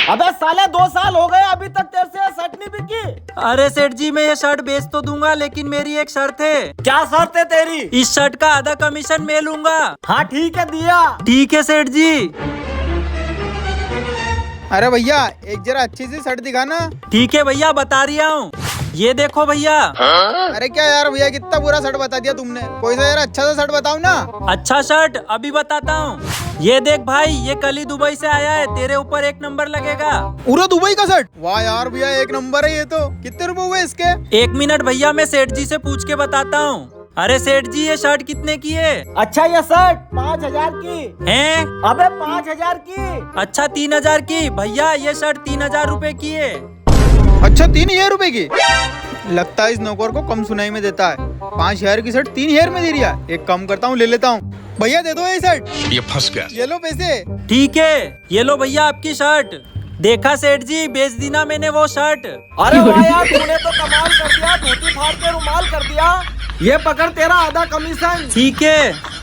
अबे साले 2 साल हो गए अभी तक तेरे से ये शर्ट नहीं बिकी। अरे सेठ जी मैं ये शर्ट बेच तो दूंगा, लेकिन मेरी एक शर्त है। क्या शर्त है तेरी? इस शर्ट का आधा कमीशन मैं लूंगा। हाँ ठीक है दिया। ठीक है सेठ जी। अरे भैया एक जरा अच्छी सी शर्ट दिखाना। ठीक है भैया बता रहा हूँ, ये देखो भैया। अरे क्या यार भैया कितना बुरा शर्ट बता दिया तुमने, कोई सा यार अच्छा सा शर्ट बताओ ना। अच्छा शर्ट अभी बताता हूँ। ये देख भाई, ये कल ही दुबई से आया है, तेरे ऊपर 1 नंबर लगेगा। पूरा दुबई का शर्ट? वाह यार भैया 1 नंबर है ये तो। कितने रुपए हुए इसके? 1 मिनट भैया, मैं सेठ जी से पूछ के बताता हूँ। अरे सेठ जी ये शर्ट कितने की है? अच्छा ये शर्ट 5000 की हैं? अबे 5000 की। अच्छा 3000 की। भैया ये शर्ट 3000 रुपए की है। अच्छा 3000 रुपए की? लगता है इस नौकर को कम सुनाई में देता है। 5000 की शर्ट 3000 में दे दिया। एक काम करता हूँ ले लेता हूँ। भैया दे दो ये शर्ट। ये फंस गया। ये लो पैसे। ठीक है ये लो भैया आपकी शर्ट। देखा सेठ जी, बेच दी ना मैंने वो शर्ट। अरे वाह यार तूने तो कमाल कर दिया, धोती फाड़ के रुमाल कर दिया। ये पकड़ तेरा आधा कमीशन। ठीक है।